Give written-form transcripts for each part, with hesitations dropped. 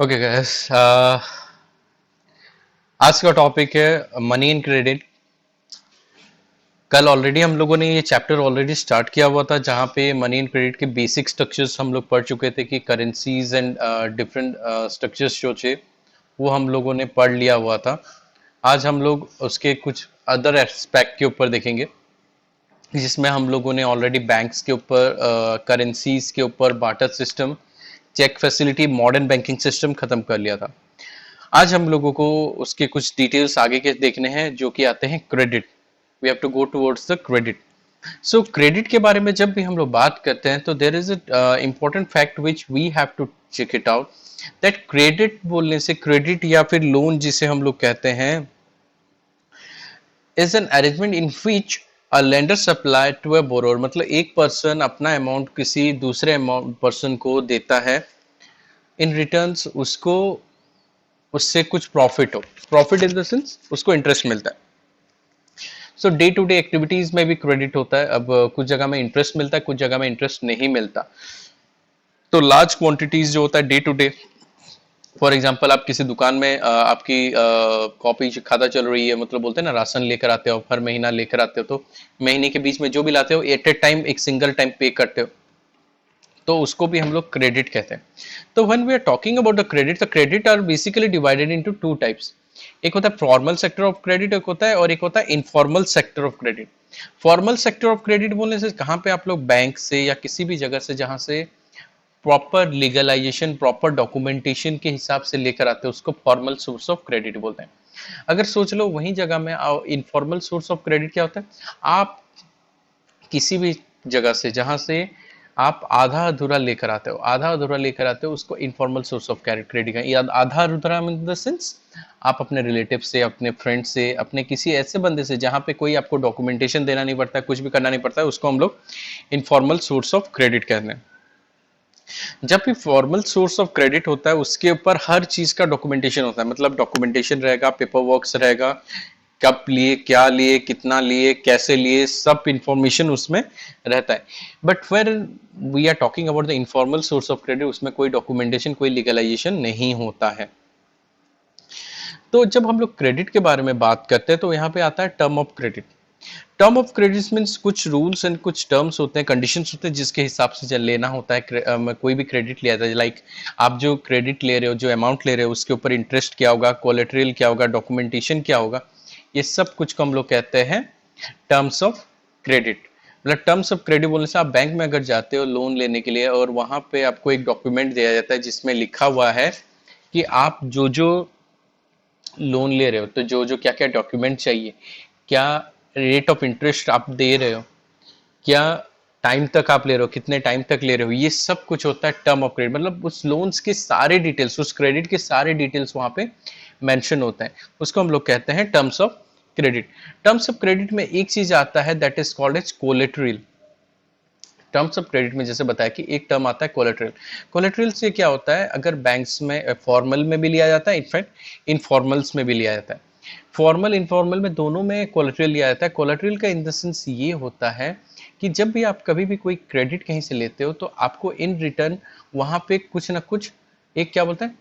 Okay gas, आज का topic है मनी एंड क्रेडिट। कल ऑलरेडी हम लोगों ने ये चैप्टर ऑलरेडी स्टार्ट किया हुआ था, जहाँ पे मनी एंड क्रेडिट के बेसिक स्ट्रक्चर्स हम लोग पढ़ चुके थे कि करेंसीज एंड डिफरेंट स्ट्रक्चर्स जो थे वो हम लोगों ने पढ़ लिया हुआ था। आज हम लोग उसके कुछ अदर एस्पेक्ट के ऊपर देखेंगे, जिसमें हम लोगों ने ऑलरेडी बैंक्स के ऊपर, करेंसीज के ऊपर, barter system, check facility, modern banking system खत्म कर लिया था। आज हम लोगों को उसके कुछ डिटेल्स आगे के देखने हैं, जो कि आते हैं credit. We have to go towards the credit. So credit के बारे में जब भी हम लोग बात करते हैं तो there is a important fact which we have to check it out, that credit बोलने से, क्रेडिट या फिर लोन जिसे हम लोग कहते हैं, is an arrangement in which a lender supply to a borrower. मतलब एक पर्सन अपना अमाउंट किसी दूसरे अमाउंट पर्सन को देता है, इन रिटर्न्स उसको उससे कुछ प्रॉफिट हो। प्रॉफिट इन द सेंस उसको इंटरेस्ट मिलता है। सो डे टू डे एक्टिविटीज में भी क्रेडिट होता है। अब कुछ जगह में इंटरेस्ट मिलता है, कुछ जगह में इंटरेस्ट नहीं मिलता। तो लार्ज क्वांटिटीज जो होता है day to day, for example आप किसी दुकान में आपकी कॉपी खाता चल रही है, मतलब बोलते हैं ना, राशन लेकर आते हो, हर महीना लेकर आते हो, तो महीने के बीच में जो भी लाते हो एट ए टाइम एक सिंगल टाइम पे करते हो, तो उसको भी हम लोग क्रेडिट कहते हैं। तो when we are talking about the credit are basically divided into two types. एक होता है फॉर्मल सेक्टर ऑफ क्रेडिट, एक होता है, और एक होता है informal sector of credit. Formal sector of credit बोलने से कहाँ पे आप लोग बैंक से या किसी भी जगह से जहाँ से प्रॉपर लीगलाइजेशन, प्रॉपर डॉक्यूमेंटेशन के हिसाब से लेकर आते हैं, उसको फॉर्मल सोर्स ऑफ क्रेडिट बोलते हैं। अगर सोच लो वहीं जगह में इनफॉर्मल सोर्स ऑफ क्रेडिट क्या होता है, आप किसी भी जगह से जहां से आप आधा अधूरा लेकर आते हो, आधा अधूरा लेकर आते हो, उसको इनफॉर्मल सोर्स ऑफ क्रेडिट है। या आधा अधूरा इन द सेंस आप अपने रिलेटिव से, अपने फ्रेंड से, अपने किसी ऐसे बंदे से जहां पे कोई आपको डॉक्यूमेंटेशन देना नहीं पड़ता है, कुछ भी करना नहीं पड़ता है, उसको हम लोग इनफॉर्मल सोर्स ऑफ क्रेडिट कहते हैं। जब भी फॉर्मल सोर्स ऑफ क्रेडिट होता है उसके ऊपर हर चीज का डॉक्यूमेंटेशन होता है। मतलब डॉक्यूमेंटेशन रहेगा, पेपर वर्क्स रहेगा, कब लिए, क्या लिए, कितना लिए, कैसे लिए, सब इंफॉर्मेशन उसमें रहता है। But where we are talking about the informal source of credit, उसमें कोई डॉक्यूमेंटेशन, कोई लीगलाइजेशन नहीं होता है। तो जब हम लोग क्रेडिट के बारे में बात करते हैं तो यहाँ पे आता है term of credit. Term of credit means कुछ रूल्स एंड कुछ टर्म्स होते हैं, कंडीशंस होते हैं, जिसके हिसाब से लेना होता है। कोई भी क्रेडिट लिया जाता है, लाइक आप जो क्रेडिट ले रहे हो, जो अमाउंट ले रहे हो, उसके ऊपर इंटरेस्ट क्या होगा, कोलेटरल क्या होगा, डॉक्यूमेंटेशन क्या होगा, ये सब कुछ को हम लोग कहते हैं टर्म्स ऑफ क्रेडिट। मतलब टर्म्स ऑफ क्रेडिट बोलने से, आप बैंक में अगर जाते हो लोन लेने के लिए और वहां पे आपको एक डॉक्यूमेंट दिया जाता है जिसमें लिखा हुआ है कि आप जो जो लोन ले रहे हो, तो जो जो क्या क्या डॉक्यूमेंट चाहिए, क्या रेट ऑफ इंटरेस्ट आप दे रहे हो, क्या टाइम तक आप ले रहे हो, कितने टाइम तक ले रहे हो, ये सब कुछ होता है टर्म ऑफ क्रेडिट। मतलब उस लोन्स के सारे डिटेल्स, उस क्रेडिट के सारे डिटेल्स वहां पे मेंशन होता है, उसको हम लोग कहते हैं terms of credit. Terms of credit में एक चीज आता है that is called as collateral. Terms of credit में जैसे बताया कि एक टर्म आता है कोलेटरल। कोलेटरल से क्या होता है, अगर बैंक्स में फॉर्मल में भी लिया जाता है, इनफैक्ट इनफॉर्मल्स में भी लिया जाता है। फॉर्मल इनफॉर्मल में दोनों में कोलेटरल लिया जाता है। कोलेटरल का इन द सेंस ये होता है कि जब भी आप कभी भी कोई क्रेडिट कहीं से लेते हो तो आपको इन रिटर्न वहां पे कुछ ना कुछ, एक क्या बोलते हैं,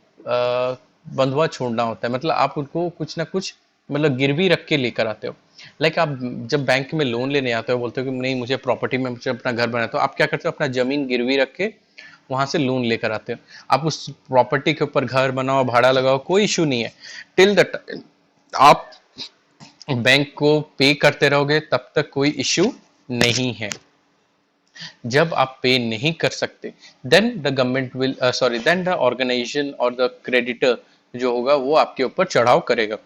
बंधुआ छोड़ना होता है। मतलब आप उनको कुछ ना कुछ, मतलब गिरवी रख के लेकर आते हो। लाइक आप जब बैंक में लोन लेने आते हो, बोलते हो कि नहीं मुझे प्रॉपर्टी में, मुझे अपना घर बनाना, तो आप क्या करते हो, अपना जमीन गिरवी रख के वहां से लोन लेकर आते हो। आप उस प्रॉपर्टी के ऊपर घर बनाओ, भाड़ा लगाओ, कोई इशू नहीं है। टिल द आप बैंक को पे करते रहोगे तब तक कोई इश्यू नहीं है। जब आप पे नहीं कर सकते, then the government will, sorry, then the organisation और द क्रेडिटर जो होगा वो आपके ऊपर चढ़ाव करेगा।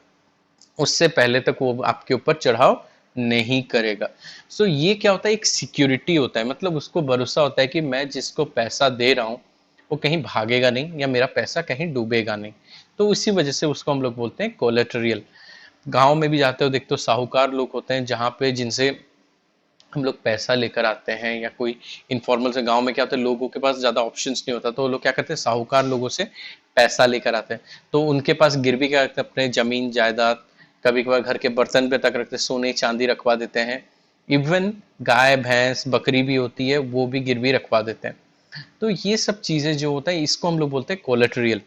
उससे पहले तक वो आपके ऊपर चढ़ाव नहीं करेगा। सो ये क्या होता है, एक सिक्योरिटी होता है। मतलब उसको भरोसा होता है कि मैं जिसको पैसा दे रहा हूँ वो कहीं भागेगा नहीं, या मेरा पैसा कहीं डूबेगा नहीं। तो इसी वजह से उसको हम लोग बोलते हैं कोलेटरियल। गांव में भी जाते हो, देखते हो साहूकार लोग होते हैं जहाँ पे, जिनसे हम लोग पैसा लेकर आते हैं, या कोई इनफॉर्मल से, गांव में क्या होता है, लोगों के पास ज्यादा ऑप्शंस नहीं होता, तो वो लोग क्या करते हैं, साहूकार लोगों से पैसा लेकर आते हैं। तो उनके पास गिरवी क्या रखते हैं, अपने जमीन जायदाद, कभी कभार घर के बर्तन पे तक रखते हैं, सोने चांदी रखवा देते हैं। इवन गाय भैंस बकरी भी होती है, वो भी गिरवी रखवा देते हैं। तो ये सब चीजें जो होता है इसको हम लोग बोलते हैं कोलेटरियल।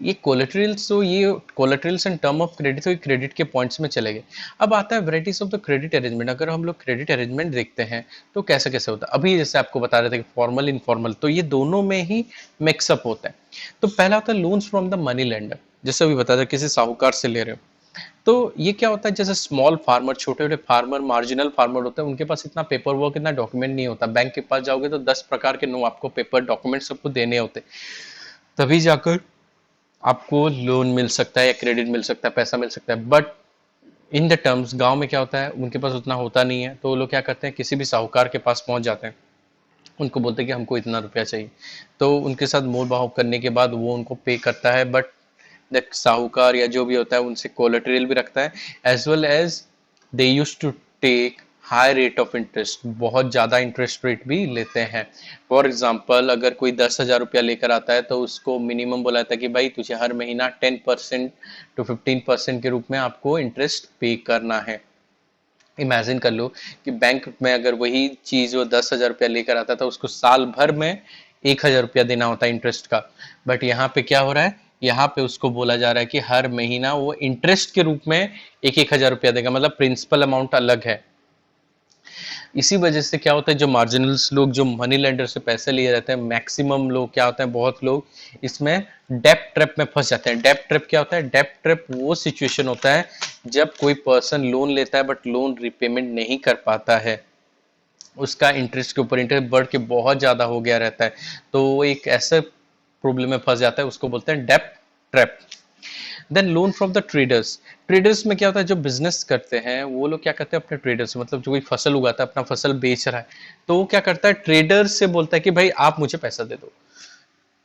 ये कोलेटरल्स, तो ये कोलेटरल्स इन टर्म ऑफ क्रेडिट, तो ये क्रेडिट के पॉइंट्स में चले गए। अब आता है varieties of the credit arrangement. अगर हम लोग क्रेडिट अरेंजमेंट देखते हैं तो कैसे कैसे होता है, अभी जैसे आपको बता रहे थे कि फॉर्मल इनफॉर्मल, तो ये दोनों में ही मिक्सअप होता है। तो पहला होता है loans from the money lender, जैसे अभी बता रहे किसी साहूकार से ले रहे हो, तो ये क्या होता है, जैसे स्मॉल फार्मर, छोटे छोटे फार्मर, मार्जिनल फार्मर होते हैं, उनके पास इतना पेपर वर्क, इतना डॉक्यूमेंट नहीं होता। बैंक के पास जाओगे तो 10 प्रकार के नो आपको पेपर डॉक्यूमेंट सबको देने होते, तभी जाकर आपको लोन मिल सकता है या क्रेडिट मिल सकता है, पैसा मिल सकता है। बट इन द टर्म्स गांव में क्या होता है, उनके पास उतना होता नहीं है, तो वो लोग क्या करते हैं, किसी भी साहूकार के पास पहुंच जाते हैं, उनको बोलते हैं कि हमको इतना रुपया चाहिए, तो उनके साथ मोल भाव करने के बाद वो उनको पे करता है। बट द साहूकार या जो भी होता है उनसे कोलेटरल भी रखता है, as well as they use to take high rate of interest, बहुत ज़्यादा इंटरेस्ट रेट भी लेते हैं। फॉर एग्जाम्पल अगर कोई 10,000 रुपया लेकर आता है तो उसको मिनिमम बोला जाता है कि भाई तुझे हर महीना 10% टू 15% के रूप में आपको इंटरेस्ट पे करना है। इमेजिन कर लो कि बैंक में अगर वही चीज़ वो 10,000 रुपया लेकर आता था, उसको साल भर में 1,000 रुपया देना होता है इंटरेस्ट का। बट यहाँ पे क्या हो रहा है, यहाँ पे उसको बोला जा रहा है कि हर महीना वो इंटरेस्ट के रूप में 1,000 रुपया देगा, मतलब प्रिंसिपल अमाउंट अलग है। इसी वजह से क्या होता है, जो मार्जिनल्स लोग जो मनी लेंडर से पैसे लिए रहते हैं, मैक्सिमम लोग क्या होता है, बहुत लोग इसमें डेप्ट ट्रैप में फंस जाते हैं। डेप्ट ट्रैप क्या होता है, डेप्ट ट्रैप वो सिचुएशन होता है जब कोई पर्सन लोन लेता है बट लोन रिपेमेंट नहीं कर पाता है, उसका इंटरेस्ट के ऊपर इंटरेस्ट बढ़ के बहुत ज्यादा हो गया रहता है, तो वो एक ऐसे प्रॉब्लम में फंस जाता है, उसको बोलते हैं डेप्ट trap. Then loan from the traders. Traders में क्या होता है, जो बिजनेस करते हैं वो लोग क्या करते हैं, अपने ट्रेडर्स, मतलब जो कोई फसल उगाता है, अपना फसल बेच रहा है, तो वो क्या करता है, ट्रेडर से बोलता है कि भाई आप मुझे पैसा दे दो,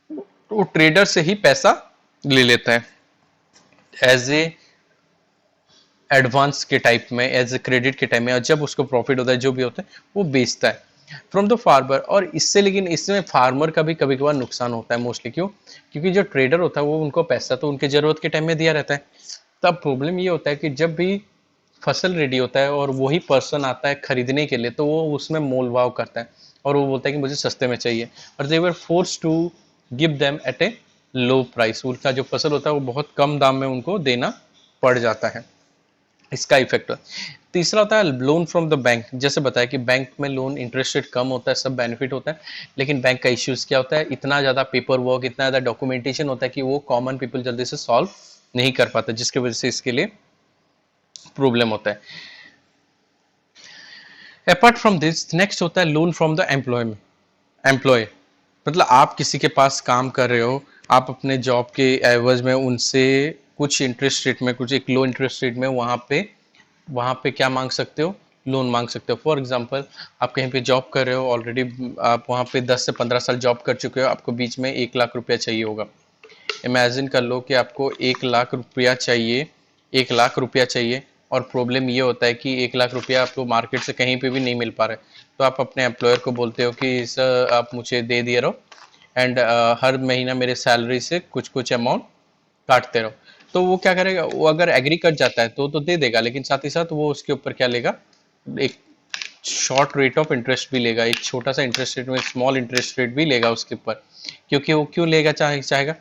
तो वो ट्रेडर से ही पैसा ले लेता है एज ए एडवांस के टाइप में, एज ए क्रेडिट के टाइप में, और जब उसको प्रॉफिट होता है जो भी होता है वो बेचता है फ्रॉम द फार्मर। और इससे, लेकिन इसमें फार्मर का भी कभी कभार नुकसान होता है मोस्टली, क्यों, क्योंकि जो ट्रेडर होता है वो उनको पैसा तो उनके जरूरत के टाइम में दिया रहता है। तब प्रॉब्लम ये होता है कि जब भी फसल रेडी होता है और वही पर्सन आता है खरीदने के लिए, तो वो उसमें मोल भाव करता है और वो बोलता है कि मुझे सस्ते में चाहिए, और they were force to give them at a low price. उनका जो फसल होता है वो बहुत कम दाम में उनको देना पड़ जाता है, इसका इफेक्ट। तीसरा होता है लोन फ्रॉम द बैंक। जैसे बताया कि बैंक में लोन इंटरेस्ट रेट कम होता है, सब बेनिफिट होता है, लेकिन बैंक का इश्यूज क्या होता है, इतना ज़्यादा पेपर वर्क, इतना ज़्यादा डॉक्यूमेंटेशन होता है कि वो कॉमन पीपल जल्दी से सॉल्व नहीं कर पाता, जिसकी वजह से इसके लिए प्रॉब्लम होता है। अपार्ट फ्रॉम दिस, नेक्स्ट होता है लोन फ्रॉम द एम्प्लॉय। मतलब आप किसी के पास काम कर रहे हो, आप अपने जॉब के एवज में उनसे कुछ इंटरेस्ट रेट में, कुछ एक लो इंटरेस्ट रेट में वहाँ पे क्या मांग सकते हो, लोन मांग सकते हो। फॉर एग्जांपल आप कहीं पे जॉब कर रहे हो ऑलरेडी, आप वहाँ पे 10 से 15 साल जॉब कर चुके हो, आपको बीच में 1,00,000 रुपया चाहिए होगा। इमेजिन कर लो कि आपको 1,00,000 रुपया चाहिए, 1,00,000 रुपया चाहिए, और प्रॉब्लम ये होता है कि 1,00,000 रुपया आपको मार्केट से कहीं पे भी नहीं मिल पा रहा है, तो आप अपने एम्प्लॉयर को बोलते हो कि सर आप मुझे दे दिए रहो, एंड हर महीना मेरे सैलरी से कुछ कुछ अमाउंट काटते रहो। तो वो क्या करेगा, वो अगर एग्री कर जाता है तो दे देगा, लेकिन साथ ही साथ वो उसके ऊपर क्या लेगा, एक शॉर्ट रेट ऑफ इंटरेस्ट भी लेगा, एक छोटा सा इंटरेस्ट रेट में स्मॉल इंटरेस्ट रेट भी लेगा उसके ऊपर। क्योंकि वो क्यों लेगा चाहेगा,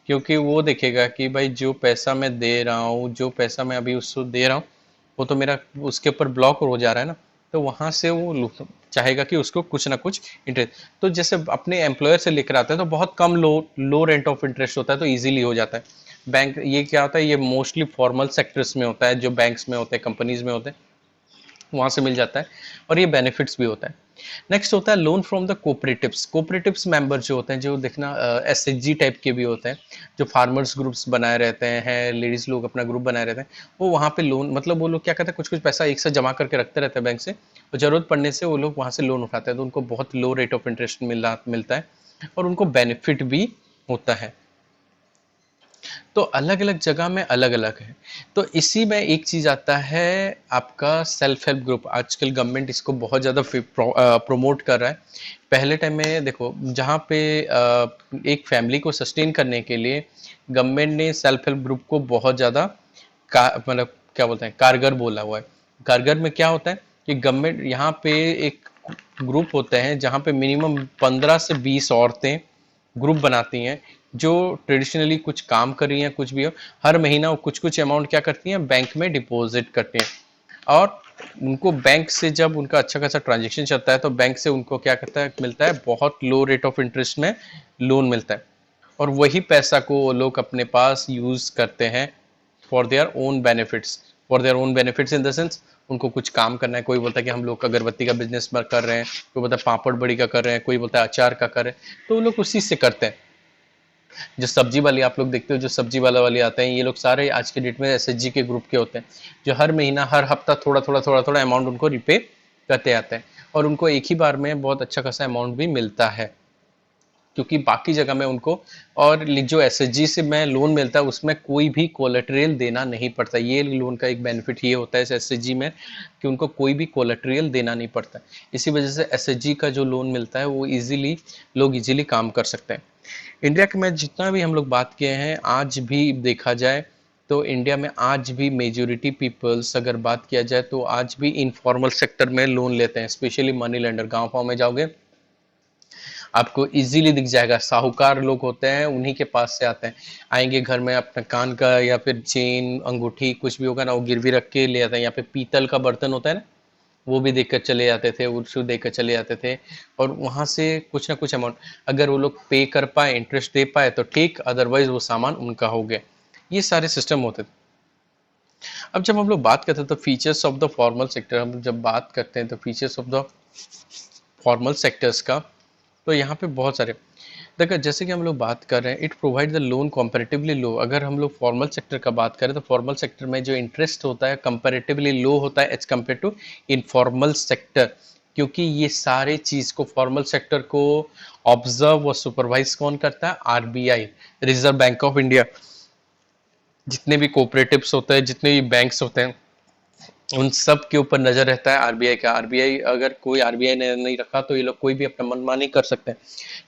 क्योंकि वो देखेगा कि भाई जो पैसा मैं दे रहा हूँ, जो पैसा मैं अभी उसको दे रहा हूँ, वो तो मेरा उसके ऊपर ब्लॉक हो जा रहा है ना, तो वहां से वो चाहेगा कि उसको कुछ ना कुछ इंटरेस्ट। तो जैसे अपने एम्प्लॉयर से लेकर आते हैं तो बहुत कम लो रेट ऑफ इंटरेस्ट होता है, तो इजीली हो जाता है। बैंक ये क्या होता है, ये मोस्टली फॉर्मल सेक्टर्स में होता है, जो बैंक्स में होते हैं, कंपनीज में होते हैं, वहां से मिल जाता है, और ये बेनिफिट्स भी होता है। नेक्स्ट होता है loan from the cooperatives. Cooperatives member जो होते हैं, जो देखना एसएचजी टाइप के भी होते हैं, जो फार्मर्स ग्रुप्स बनाए रहते हैं, लेडीज लोग अपना ग्रुप बनाए रहते हैं, वो वहाँ पे लोन, मतलब वो लोग क्या करते हैं, कुछ कुछ पैसा एक साथ जमा करके रखते रहते हैं बैंक से, और जरूरत पड़ने से वो लोग वहाँ से लोन उठाते हैं, तो उनको बहुत लो रेट ऑफ इंटरेस्ट मिलता है, और उनको बेनिफिट भी होता है। तो अलग अलग जगह में अलग अलग है। तो इसी में एक चीज आता है आपका सेल्फ हेल्प ग्रुप। आजकल गवर्नमेंट इसको बहुत ज़्यादा प्रोमोट कर रहा है। पहले टाइम में देखो, जहाँ पे एक फैमिली को सस्टेन करने के लिए गवर्नमेंट ने सेल्फ हेल्प ग्रुप को बहुत ज़्यादा मतलब क्या बोलते हैं, कारगर बोला हुआ है। कारगर में क्या होता है कि गवर्नमेंट यहाँ पे एक ग्रुप होते हैं जहाँ पे मिनिमम 15 से 20 औरतें ग्रुप बनाती हैं, जो ट्रेडिशनली कुछ काम कर रही हैं, कुछ भी हो, हर महीना वो कुछ कुछ अमाउंट क्या करती हैं, बैंक में डिपॉजिट करती हैं। और उनको बैंक से जब उनका अच्छा खासा ट्रांजेक्शन चलता है तो बैंक से उनको क्या करता है, मिलता है बहुत लो रेट ऑफ इंटरेस्ट में लोन मिलता है। और वही पैसा को वो लोग अपने पास यूज करते हैं for their own benefits. For their own benefits in the sense, उनको कुछ काम करना है, कोई बोलता है कि हम लोग अगरबत्ती का बिजनेस कर रहे हैं, कोई बोलता है पापड़ बड़ी का कर रहे हैं, कोई बोलता है अचार का कर रहे हैं, तो वो लोग उसी से करते हैं। जो सब्जी वाली आप लोग देखते हो, जो सब्जी वाले आते हैं, ये लोग सारे आज के डेट में एसएचजी के ग्रुप के होते हैं, जो हर महीना हर हफ्ता थोड़ा थोड़ा थोड़ा थोड़ा अमाउंट उनको रिपे करते आते हैं, और उनको एक ही बार में बहुत अच्छा खासा अमाउंट भी मिलता है, क्योंकि बाकी जगह में उनको, और जो एसएचजी से में लोन मिलता है उसमें कोई भी कोलेटरल देना नहीं पड़ता। ये लोन का एक बेनिफिट ये होता है इस एसएचजी में कि उनको कोई भी कोलेटरल देना नहीं पड़ता। इसी वजह से एसएचजी का जो लोन मिलता है वो इजीली लोग इजीली काम कर सकते हैं। इंडिया के में जितना भी हम लोग बात किए हैं, आज भी देखा जाए तो इंडिया में आज भी मेजोरिटी पीपल्स, अगर बात किया जाए तो आज भी इनफॉर्मल सेक्टर में लोन लेते हैं, स्पेशली मनी लेंडर। गाँव गाँव में जाओगे आपको इजीली दिख जाएगा, साहूकार लोग होते हैं उन्हीं के पास से आते हैं, आएंगे घर में अपना कान का या फिर चेन अंगूठी कुछ भी होगा ना, वो गिरवी रख के ले आते हैं। यहाँ पे पीतल का बर्तन होता है ना, वो भी देख कर चले जाते थे, उसको देख कर चले जाते थे, और वहां से कुछ ना कुछ अमाउंट अगर वो लोग पे कर पाए, इंटरेस्ट दे पाए तो ठीक, अदरवाइज वो सामान उनका हो गया। ये सारे सिस्टम होते थे। अब जब हम लोग बात करते हैं तो features of the formal sector, हम जब बात करते हैं तो features of the formal sectors का, तो यहाँ पे बहुत सारे देखो, जैसे कि हम लोग बात कर रहे हैं, it provide the loan comparatively low. अगर हम लोग फॉर्मल सेक्टर का बात करें तो फॉर्मल सेक्टर में जो इंटरेस्ट होता है कंपैरेटिवली लो होता है as compare to informal sector, क्योंकि ये सारे चीज को, फॉर्मल सेक्टर को ऑब्जर्व और सुपरवाइज कौन करता है, RBI, reserve bank of India. जितने भी कोऑपरेटिव्स होते हैं, जितने भी बैंक्स होते हैं, उन सब के ऊपर नजर रहता है आरबीआई का। आरबीआई अगर कोई आरबीआई ने नहीं रखा तो ये लोग कोई भी अपना मनमानी कर सकते हैं,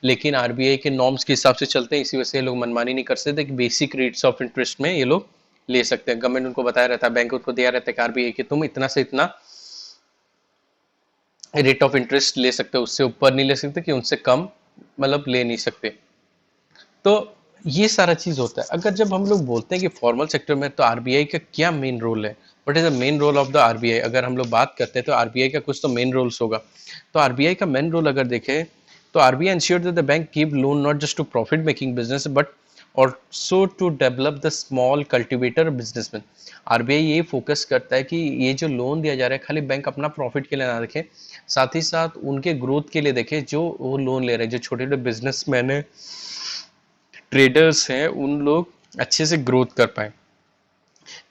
लेकिन आरबीआई के नॉर्म्स के हिसाब से चलते हैं, इसी वजह से ये लोग मनमानी नहीं कर सकते कि बेसिक रेट्स ऑफ इंटरेस्ट में ये लोग ले सकते हैं। गवर्नमेंट उनको बताया रहता है, बैंक उनको दिया रहता है कि आरबीआई के तुम इतना से इतना रेट ऑफ इंटरेस्ट ले सकते हो, उससे ऊपर नहीं ले सकते, कि उनसे कम मतलब ले नहीं सकते। तो ये सारा चीज होता है। अगर जब हम लोग बोलते हैं कि फॉर्मल सेक्टर में तो आरबीआई का क्या मेन रोल है, what is the main role of the RBI, अगर हम लोग बात करते हैं तो आरबीआई का कुछ तो मेन रोल्स होगा। तो आरबीआई का मेन रोल अगर देखें तो RBI ensure that the bank give loan not just to profit making business but also to develop the small cultivator businessman. RBI ये फोकस करता है कि ये जो लोन दिया जा रहा है खाली बैंक अपना प्रॉफिट के लिए ना देखे, साथ ही साथ उनके ग्रोथ के लिए देखे, जो वो लोन ले रहे हैं, जो छोटे छोटे बिजनेसमैन है, ट्रेडर्स हैं, उन लोग अच्छे से ग्रोथ कर पाए।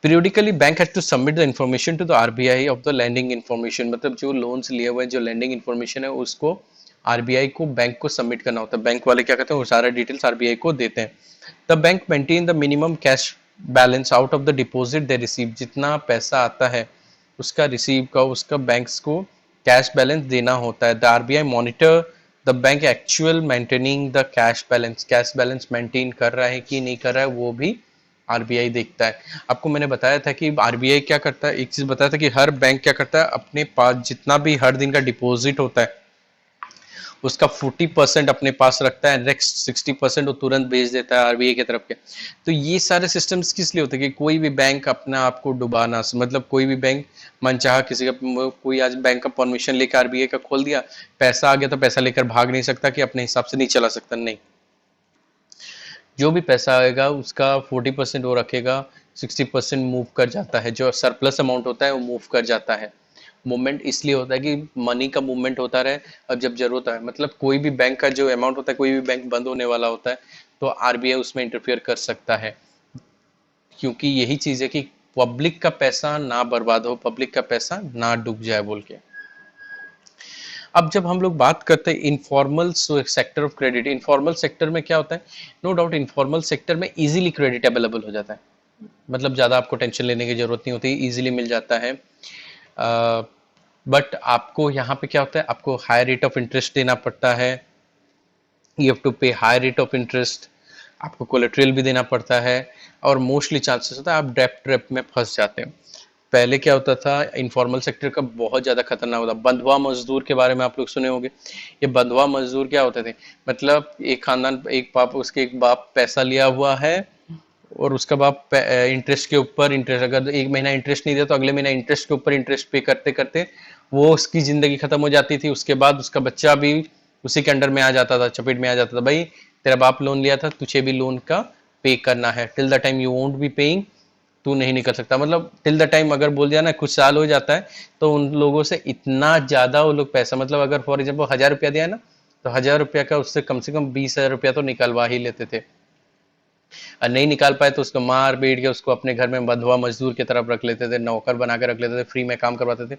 Periodically bank has to submit the information to the RBI of the lending information, मतलब जो लोन्स लिए हुए जो लैंडिंग इंफॉर्मेशन है उसको आरबीआई को, बैंक को सबमिट करना होता है। बैंक वाले क्या करते हैं, वो सारा डिटेल्स आरबीआई को देते हैं। The bank maintain the minimum cash balance out of the deposit they receive, जितना पैसा आता है उसका रिसीव का, उसका बैंक्स को कैश बैलेंस देना होता है। The RBI monitor the bank actual maintaining the cash balance maintain कर रहा है कि नहीं कर रहा है, वो भी आरबीआई देखता है। आपको मैंने बताया था कि आरबीआई क्या करता है, एक चीज बताया था कि हर बैंक क्या करता है, अपने पास जितना भी हर दिन का डिपॉजिट होता है उसका 40% अपने पास रखता है, नेक्स्ट 60% वो तुरंत भेज देता है आरबीआई की तरफ के। तो ये सारे सिस्टम्स किस लिए होते हैं कि कोई भी बैंक अपना आपको डुबा ना, मतलब कोई भी बैंक मनचाहा किसी का, कोई आज बैंक का परमिशन लेकर आरबीआई का खोल दिया, पैसा आ गया तो पैसा लेकर भाग नहीं सकता कि अपने हिसाब से नहीं चला सकता, नहीं, जो भी पैसा आएगा उसका 40% वो रखेगा, 60% मूव कर जाता है, जो सरप्लस अमाउंट होता है वो मूव कर जाता है। मूवमेंट इसलिए होता है कि मनी का मूवमेंट होता रहे, अब जब जरूरत है, मतलब कोई भी बैंक का जो अमाउंट होता है, कोई भी बैंक बंद होने वाला होता है तो आरबीआई उसमें इंटरफियर कर सकता है, क्योंकि यही चीज है कि पब्लिक का पैसा ना बर्बाद हो, पब्लिक का पैसा ना डूब जाए बोल के। अब जब हम लोग बात करते हैं informal sector of credit, informal sector में क्या होता है, नो डाउट इनफॉर्मल सेक्टर में इजीली क्रेडिट अवेलेबल हो जाता है, मतलब ज़्यादा आपको टेंशन लेने की जरूरत नहीं होती, इजीली मिल जाता है। बट आपको यहाँ पे क्या होता है, आपको हाई रेट ऑफ इंटरेस्ट देना पड़ता है, यू हैव टू पे हाई रेट ऑफ इंटरेस्ट, आपको कोलेट्रल भी देना पड़ता है, और मोस्टली चांसेस होता है आप डेप्ट ट्रैप में फंस जाते हैं। पहले क्या होता था, इनफॉर्मल सेक्टर का बहुत ज्यादा खतरनाक होता। बंधुआ मजदूर के बारे में आप लोग सुने होंगे। ये बंधुआ मजदूर क्या होते थे, मतलब एक खानदान, एक बाप, उसके एक बाप पैसा लिया हुआ है और उसका बाप इंटरेस्ट के ऊपर इंटरेस्ट, अगर एक महीना इंटरेस्ट नहीं दिया तो अगले महीना इंटरेस्ट के ऊपर इंटरेस्ट पे करते करते वो उसकी जिंदगी खत्म हो जाती थी। उसके बाद उसका बच्चा भी उसी के अंडर में आ जाता था, चपेट में आ जाता था। भाई तेरा बाप लोन लिया था, तुझे भी लोन का पे करना है, till the time you won't be paying तू नहीं निकल सकता। मतलब टिल द टाइम अगर बोल दिया ना, कुछ साल हो जाता है तो उन लोगों से इतना ज्यादा वो लोग पैसा, मतलब अगर फॉर एग्जाम्पल 1,000 रुपया दिया है ना, तो 1,000 रुपया का उससे कम से कम 20,000 रुपया तो निकलवा ही लेते थे। और नहीं निकाल पाए तो उसको मार पीट के उसको अपने घर में बंधुआ मजदूर की तरफ रख लेते थे, नौकर बना के रख लेते थे, फ्री में काम करवाते थे।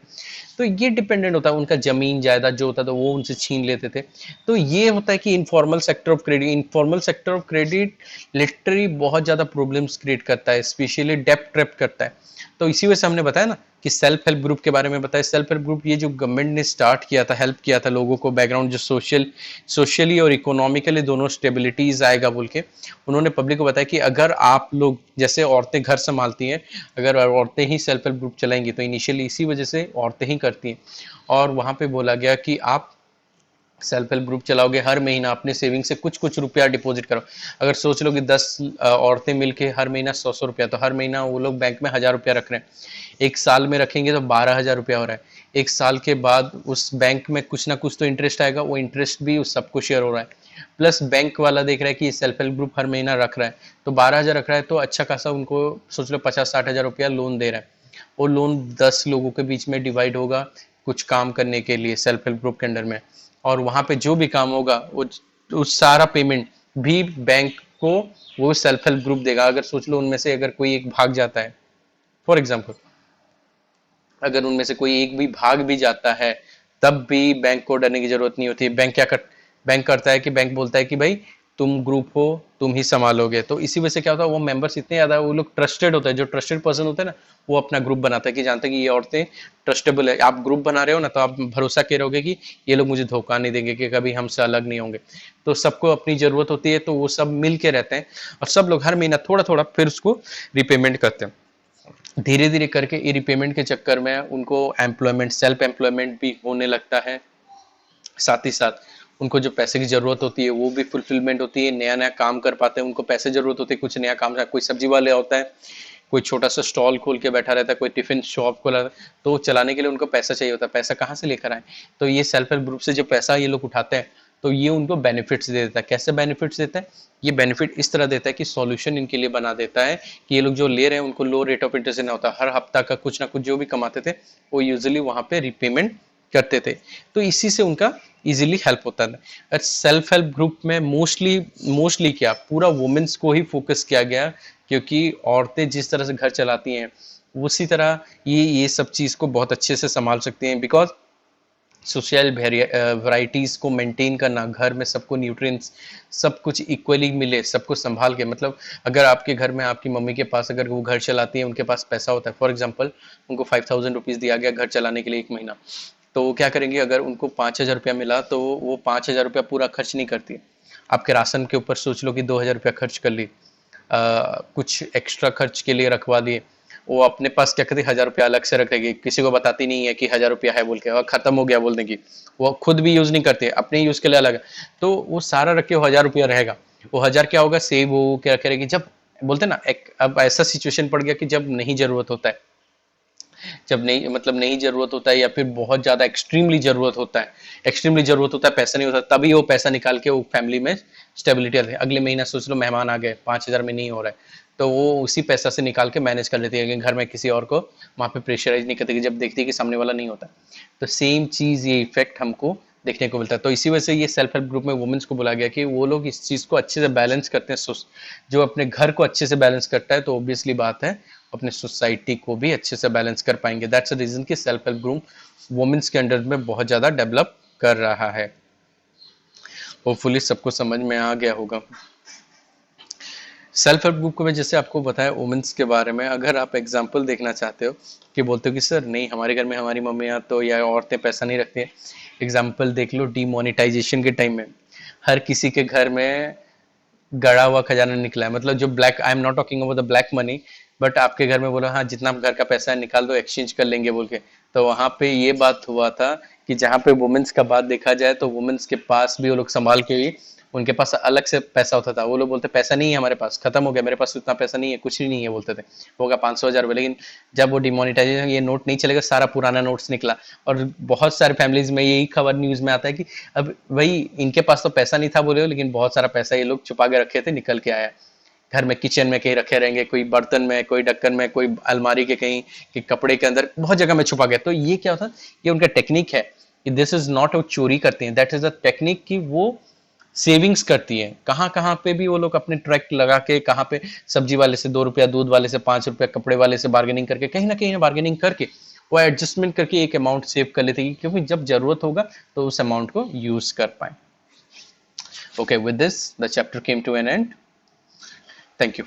तो ये डिपेंडेंट होता है, उनका जमीन जायदाद जो होता था वो उनसे छीन लेते थे। तो ये होता है कि informal sector of credit, informal sector of credit literally बहुत ज्यादा प्रॉब्लम्स क्रिएट करता है, स्पेशली डेप्ट ट्रैप करता है। तो इसी वजह से हमने बताया ना कि सेल्फ हेल्प ग्रुप के बारे में बताया। सेल्फ हेल्प ग्रुप ये जो गवर्नमेंट ने स्टार्ट किया था, हेल्प किया था लोगों को, बैकग्राउंड जो सोशली और इकोनॉमिकली दोनों स्टेबिलिटीज आएगा बोल के उन्होंने पब्लिक को बताया कि अगर आप लोग, जैसे औरतें घर संभालती हैं, अगर औरतें ही सेल्फ हेल्प ग्रुप चलाएंगी तो इनिशियली इसी वजह से औरतें ही करती हैं। और वहां पे बोला गया कि आप सेल्फ हेल्प ग्रुप चलाओगे, हर महीना अपने सेविंग से कुछ कुछ रुपया डिपॉजिट करो। अगर सोच लो कि 10 औरतें मिलके हर महीना 100-100 रुपया, तो हर महीना वो लोग बैंक में 1,000 रुपया रख रहे हैं। एक साल में रखेंगे तो 12,000 रुपया हो रहा है। एक साल के बाद उस बैंक में कुछ ना कुछ तो इंटरेस्ट आएगा, वो इंटरेस्ट भी उस सबको शेयर हो रहा है। प्लस बैंक वाला देख रहा है कि सेल्फ हेल्प ग्रुप हर महीना रख रहा है, तो 12,000 रख रहा है तो अच्छा खासा उनको सोच लो 50-60 हज़ार रुपया लोन दे रहा है। वो लोन 10 लोगों के बीच में डिवाइड होगा कुछ काम करने के लिए सेल्फ हेल्प ग्रुप के अंडर में। और वहां पे जो भी काम होगा वो उस सारा पेमेंट भी बैंक को वो सेल्फ हेल्प ग्रुप देगा। अगर सोच लो उनमें से अगर कोई एक भाग जाता है, फॉर एग्जाम्पल अगर उनमें से कोई एक भी भाग भी जाता है, तब भी बैंक को डरने की जरूरत नहीं होती। बैंक करता है कि बैंक बोलता है कि भाई तुम ग्रुप हो, तुम ही संभालोगे। तो इसी वजह से क्या होता है, वो मेंबर्स इतने ज्यादा, वो लोग ट्रस्टेड होते हैं, जो ट्रस्टेड पर्सन होते हैं ना, वो अपना ग्रुप बनाता है कि जानते हैं कि ये औरतें ट्रस्टेबल है। आप ग्रुप बना रहे हो ना, तो आप भरोसा के रहोगे कि ये लोग मुझे धोखा नहीं देंगे, कि कभी हमसे अलग नहीं होंगे। तो सबको अपनी जरूरत होती है, तो वो सब मिल के रहते हैं और सब लोग हर महीना थोड़ा थोड़ा फिर उसको रिपेमेंट करते हैं। धीरे धीरे करके ये रिपेमेंट के चक्कर में उनको एम्प्लॉयमेंट, सेल्फ एम्प्लॉयमेंट भी होने लगता है। साथ ही साथ उनको जो पैसे की जरूरत होती है वो भी फुलफिलमेंट होती है, नया नया काम कर पाते हैं। उनको पैसे जरूरत होती है कुछ नया काम, कोई सब्जी वाले होता है, कोई छोटा सा स्टॉल खोल के बैठा रहता है, कोई टिफिन शॉप खोला, तो चलाने के लिए उनको पैसा चाहिए होता है। पैसा कहाँ से लेकर आए, तो ये सेल्फ हेल्प ग्रुप से जो पैसा ये लोग उठाते हैं, तो ये उनको बेनिफिट्स दे देता है। कैसे बेनिफिट्स देता है, ये बेनिफिट इस तरह देता है कि सॉल्यूशन इनके लिए बना देता है कि ये लोग जो ले रहे हैं उनको लो रेट ऑफ इंटरेस्ट देना होता है। हर हफ्ता का कुछ ना कुछ जो भी कमाते थे वो यूजुअली वहां पे रिपेमेंट करते थे, तो इसी से उनका इजीली हेल्प होता है। सेल्फ हेल्प ग्रुप में मोस्टली क्या पूरा वुमेन्स को ही फोकस किया गया, क्योंकि औरतें जिस तरह से घर चलाती हैं उसी तरह ये सब चीज को बहुत अच्छे से संभाल सकती हैं। बिकॉज सोशल वैरायटीज को मेंटेन करना, घर में सबको न्यूट्रिएंट्स सब कुछ इक्वली मिले, सबको संभाल के, मतलब अगर आपके घर में आपकी मम्मी के पास, अगर वो घर चलाती है, उनके पास पैसा होता है, फॉर एग्जांपल उनको 5,000 रुपीज दिया गया घर चलाने के लिए एक महीना, तो वो क्या करेंगे, अगर उनको 5,000 रुपया मिला तो वो 5,000 रुपया पूरा खर्च नहीं करती। आपके राशन के ऊपर सोच लो कि 2,000 रुपया खर्च कर ली, कुछ एक्स्ट्रा खर्च के लिए रखवा दिए, वो अपने पास क्या करती 1,000 रुपया अलग से रखेगी, किसी को बताती नहीं है कि 1,000 रुपया है बोल के, और खत्म हो गया बोलने की, वो खुद भी यूज नहीं करते, अपने यूज के लिए अलग है। तो वो सारा रख के 1,000 रुपया रहेगा, वो 1,000 क्या होगा, सेव हो क्या करेगी, जब बोलते ना एक अब ऐसा सिचुएशन पड़ गया कि जब नहीं जरूरत होता है, जब नहीं मतलब नहीं जरूरत होता है, या फिर बहुत ज्यादा एक्सट्रीमली जरूरत होता है, एक्सट्रीमली जरूरत होता है, पैसा नहीं होता, तभी वो पैसा निकाल के वो फैमिली में स्टेबिलिटी आती है। अगले महीना सोच लो मेहमान आ गए, 5,000 में नहीं हो रहा है, तो वो उसी पैसा से निकाल के मैनेज कर लेती है, कि घर में किसी और को वहां पे प्रेशराइज नहीं करती, जब देखती है कि सामने वाला नहीं होता। तो सेम चीज ये इफेक्ट हमको देखने को मिलता है। तो इसी वजह से ये सेल्फ हेल्प ग्रुप में वुमेन्स को बोला गया कि वो लोग इस चीज को अच्छे से बैलेंस करते हैं। जो अपने घर को अच्छे से बैलेंस करता है, तो ऑब्वियसली बात है अपने सोसाइटी को भी अच्छे से बैलेंस कर पाएंगे। दैट्स अ रीजन कि सेल्फ हेल्प ग्रुप वुमेन्स के अंडर में बहुत ज्यादा डेवलप कर रहा है। होपफुली सबको समझ में आ गया होगा। सेल्फ हेल्प ग्रुप को मैं जैसे आपको बताया वुमेन्स के बारे में, अगर आप एग्जांपल देखना चाहते हो कि बोलते हो कि सर नहीं हमारे घर में हमारी मम्मियाँ तो या औरतें पैसा नहीं रखती है, एग्जांपल देख लो डीमोनेटाइजेशन के टाइम में हर किसी के घर में गड़ा हुआ खजाना निकला है। मतलब जो black, I am not talking about the black money, but आपके घर में बोला हाँ जितना घर का पैसा है निकाल दो, एक्सचेंज कर लेंगे बोल के। तो वहां पे ये बात हुआ था कि जहाँ पे वुमेन्स का बात देखा जाए तो वुमेन्स के पास भी वो लोग संभाल के भी, उनके पास अलग से पैसा होता था। वो लोग बोलते पैसा नहीं है हमारे पास, खत्म हो गया, मेरे पास उतना पैसा नहीं है, कुछ ही नहीं है बोलते थे। होगा 500 1000 रुपये। लेकिन जब वो डिमोनिटाइजेशन, ये नोट नहीं चलेगा, सारा पुराना नोट्स निकला। और बहुत सारे फैमिलीज में यही खबर न्यूज में आता है कि अब वही इनके पास तो पैसा नहीं था बोले हो, लेकिन बहुत सारा पैसा ये लोग छुपा के रखे थे, निकल के आया। घर में किचन में कहीं रखे रहेंगे, कोई बर्तन में, कोई ढक्कन में, कोई अलमारी के कहीं, कि कपड़े के अंदर, बहुत जगह में छुपा गया। तो ये क्या होता है, ये उनका टेक्निक है कि दिस इज नॉट वो चोरी करते हैं, दैट इज अ टेक्निक कि वो सेविंग्स करती है। कहाँ कहाँ पे भी वो लोग अपने ट्रैक लगा के, कहाँ पे सब्जी वाले से 2 रुपया, दूध वाले से 5 रुपया, कपड़े वाले से बार्गेनिंग करके, कहीं ना कहीं बार्गेनिंग करके वो एडजस्टमेंट करके एक अमाउंट सेव कर लेते हैं, क्योंकि जब जरूरत होगा तो उस अमाउंट को यूज कर पाए। Okay, with this, the chapter came to an end. Thank you.